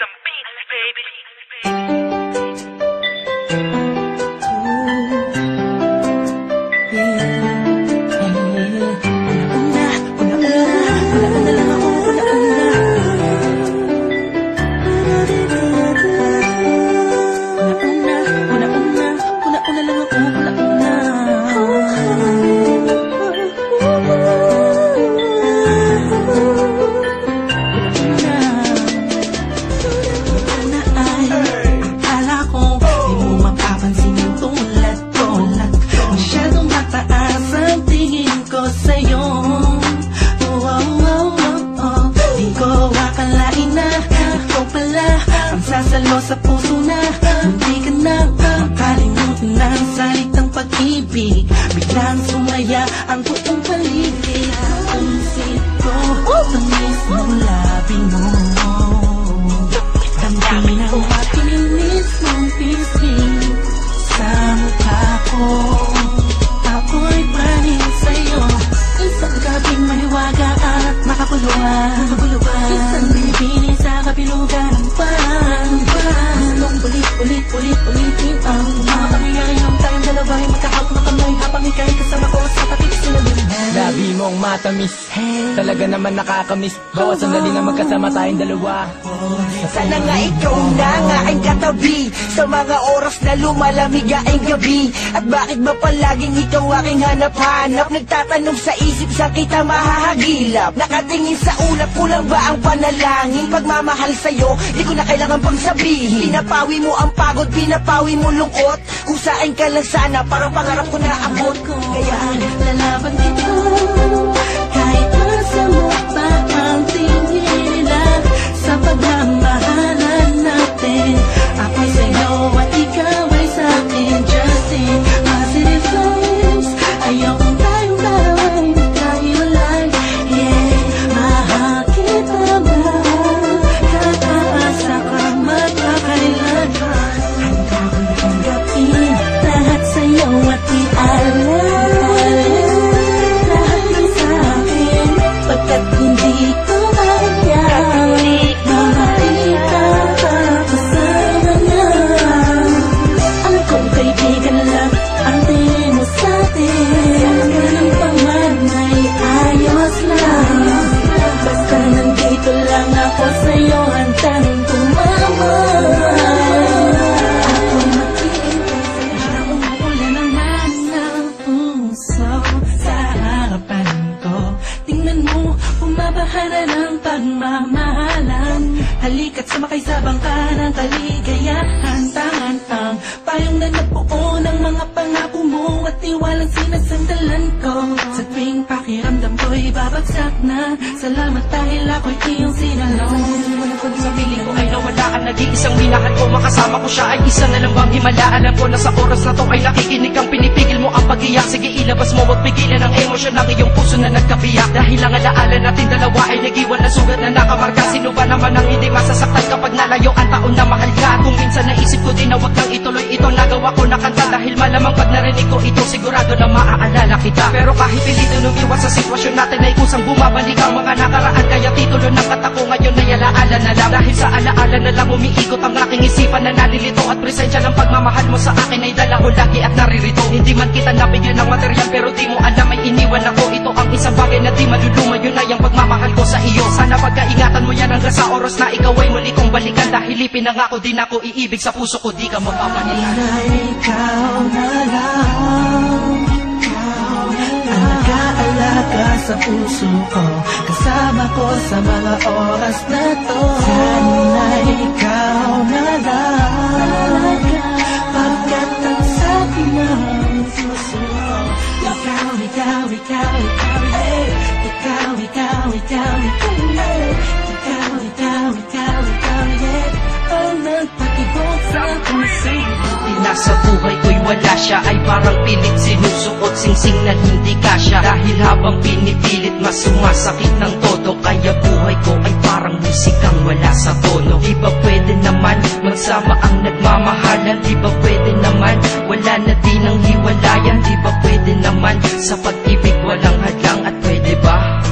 some beats, baby. Sasalo sa puso na, hindi ka na makalimutan ng salitang pag-ibig. Biglang sumaya ang buong paligid. Ang isip ko sa mismong labi mo. Damdamin ang aking mismong pisngi sa mukha ko. Ako'y panin sa'yo. Isang gabing mahiwaga at makapuluhan. Isang binibining sa kabilugan ng ulit-ulitin ang mga pangyayari ng tayong dalawa ay magkahawak na kamay habang ika'y kasama ko sa patig sinalungan. Labi mong matamis, talaga naman nakakamiss. Bawat sandali na magkasama tayong dalawa. Sana nga ikaw na nga ang katabi sa mga oras na lumalamig ang gabi. At bakit ba palaging ikaw aking hanap-hanap? Nagtatanong sa isip sa kita mahahagilap. Nakatingin sa ulap, kulang ba ang panalangin? Pagmamahal sa'yo, di ko na kailangan pang sabihin. Pinapawi mo ang pagod, pinapawi mo lungkot. Kusain ka lang sana, parang pangarap ko na abot. Kaya lalaban dito, kahit masamot pa ang tingin nila sa pagmamahalan natin. Ako'y sa'yo at ikaw ay sa'kin. Just in positive vibes, ayokong tayong dalawa'y magkahiwalay. Yeah, mahal kita ba? Kakaasa ka magkakailan. Handa ko na tanggapin lahat sa'yo at ialam lahat ng sa'kin. Pagkat hindi ko kaya mahalin ka kasama na. Alam kong kaibigan lang ang tingin mo sa'tin. Ganun pa man ay ayos lang. Basta nandito lang ako sa'yo, handang tumama. Ako makikita sa'yo, umuulan naman ng puso sa harapan ko. Tingnan mo, bumabaha na ng pagmamahalan. Halika't sumakay sa bangka ng kaligayahan. Tangan ang payong na nabuo ng mga pangako mo at tiwalang sinasandalan ko. Sa tuwing pakiramdam ko'y babagsak na, salamat dahil ako'y iyong sinalong. Sa piling ko ay nawala ang nag-iisang minahal ko. Makasama ko siya ay isa na lang bang himala. Alam ko na sa oras na to ay nakikinig kang pinipigil mo ang pag-iyak. Sige ilabas mo, wag pigilan ang emosyon ng iyong puso na nagkabiyak. Dahil ang alaala natin dalawa ay nag-iwan na sugat na nakamarka. Sino ba naman ang hindi masasaktan kapag nalayo ang taon na mahal ka? Kung minsan naisip ko din na wag kang ituloy ito, nagawa ko na kanta. Dahil malamang pag narinig ko ito, sigurado na maaalala kita. Pero kahit hindi lumiwas sa sitwasyon natin ay kusang bumabalik ang mga nakaraan. Kaya titulo ng kanta ko ngayon ay alaala na lang. Dahil sa alaala na lang umiikot ang aking isipan na nalilito. At presensya ng pagmamahal mo sa akin ay dala ko lagi at naririto. Hindi man kita nabigyan ng material pero di mo alam ay iniwan ako. Ito ang isang bagay na di maluluma, yun ay ang pagmamahal ko sa iyo. Sana pagkaingatan mo yan hanggang sa oras na ikaw ay muli kong balikan. Dahil ipinangako din ako iibig sa puso ko, di ka mapapanilan. Ikaw na lang ang nag-aalaga sa puso ko, kasama ko sa mga oras na to. Sana ikaw na lang, pagkat ang sabi ng puso ko. Ikaw, ikaw, ikaw, ikaw, yeah. Ikaw, ikaw, ikaw, ikaw, yeah. Ikaw, ikaw, ikaw, ikaw, yeah. Ang nagpatibok sa puso. Nasa buhay ko'y wala siya, ay parang pilit sinusuot, singsing na hindi kasya. Dahil habang pinipilit mas sumasakit ng todo. Kaya buhay ko ay parang musikang wala sa tono. Di ba pwede naman magsama ang nagmamahalan? Di ba pwede naman wala na din ang hiwalayan? Di ba pwede naman sa pag-ibig walang hadlang? At pwede ba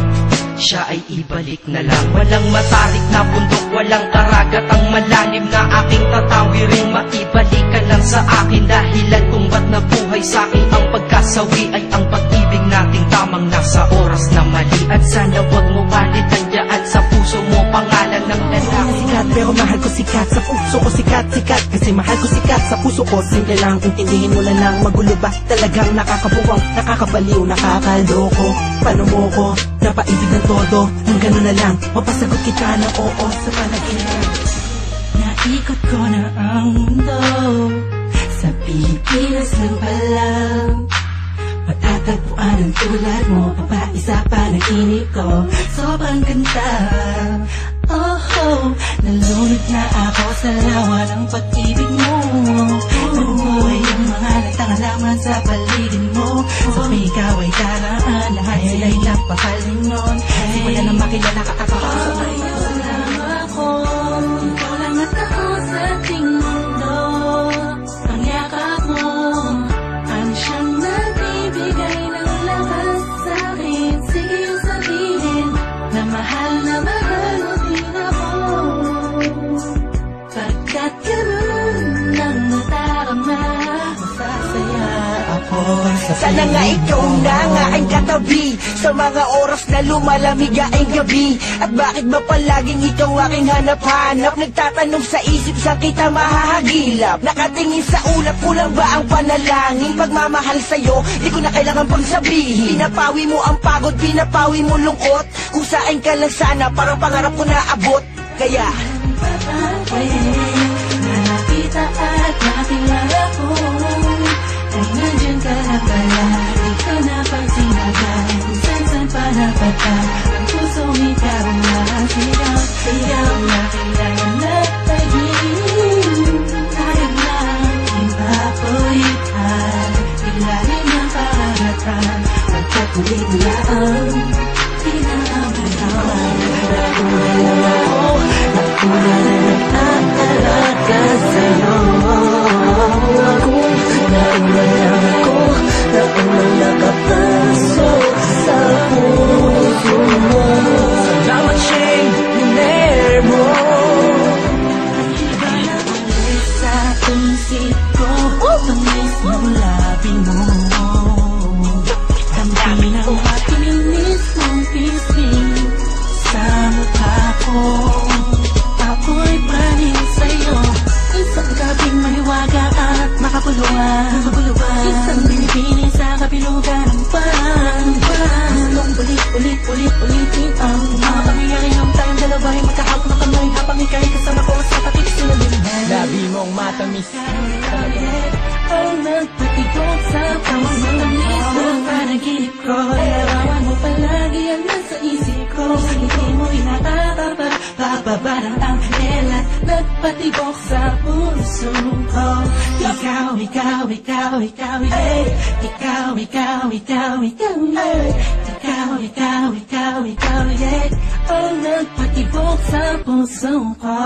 siya ay ibalik na lang? Walang matarik na bundok, walang karag dagat ang malalim na aking tatawirin. Maibalik ka lang sa akin, dahilan kung ba't nabuhay sa'kin ang pagkasawi ay ang pag-ibig nating tamang nasa oras na mali. At sana wag mo palitan dyan sa puso mo pangalan ng lalaki. Sikat pero mahal ko sikat, sa puso ko sikat, sikat. Kasi mahal ko sikat, sa puso ko simple lang. Intindihin mo lang magulo ba? Talagang nakakabuwang, nakakabaliw, nakakaloko. Paano mo ko napaibig ng todo? Ang gano'n na lang, mapasagot kita ng oo sa panaginip. Naikot ko na ang mundo, sa Pilipinas lang pala. Matatagpuan ang tulad mo, papaisa pa ng inip ko. Sobrang ganda, oh, nalunod na ako sa lawa ng pag-ibig mo. Nabuhay ang mga nagtangalaman sa paligid mo. Sa ikaw ay karaan, lahat sila'y napakalingon. Simula na makilala ka ako, sabay ka lang ako. Ikaw lang at ako sa ating mundo. Ang yakap mo, ang siyang nagbibigay ng lakas sa akin. Sige yung sabihin na mahal mo din ako. Pagkat ganun ang natarama, masasaya ako. Sana nga ikaw na nga ang katabi sa mga oras na lumalamig ang gabi. At bakit ba palaging ikaw aking hanap-hanap? Nagtatanong sa isip, sa kita mahahagilap. Nakatingin sa ulap, kulang ba ang panalangin? Pagmamahal sa'yo, di ko na kailangan pang sabihin. Pinapawi mo ang pagod, pinapawi mo lungkot. Kung saan ka lang sana, parang pangarap ko na abot. Kaya nakita at nakilala ko ay nandyan ka na pala. Di ka na pagsinagan, kung saan pa napadpa. Ang pusong ikaw ang sigaw, sigaw na kailangan na tagin. Kaya na ipapulitan, ilalim ng paragatan. Pagkakulit na ang pinamagawan. Nakuna na nag-aalaga sa'yo. Nauna lang ako, nauna nakapasok sa puso mo. salamat Shane, miner mo. Iba na ulit sa isip ko, ang mismong labi mo. Ang pinamatinis mong pising sa mukha ko. Ako'y praning sa'yo, isang gabing mahiwaga at makapuluan. Isang binibini sa kapilugan ng pan. Gustong ulit-ulitin ang mga pangyayari tayong dalawa ay magkahawak na kamay habang ika'y kasama ko sa takip sinaliman. Labi mong matamis. Ang nagpatigok sa pangmamanis ng panaginip ko. Larawan mo palagi ang nasa isip ko. Hindi mo inakakaba, bababa ng anghel at nagpatibok sa puso ko. Ikaw, ikaw, ikaw, ikaw, yeah. Ikaw, ikaw, ikaw, ikaw, yeah. Ikaw, ikaw, ikaw, ikaw, yeah. Ang nagpatibok sa puso ko.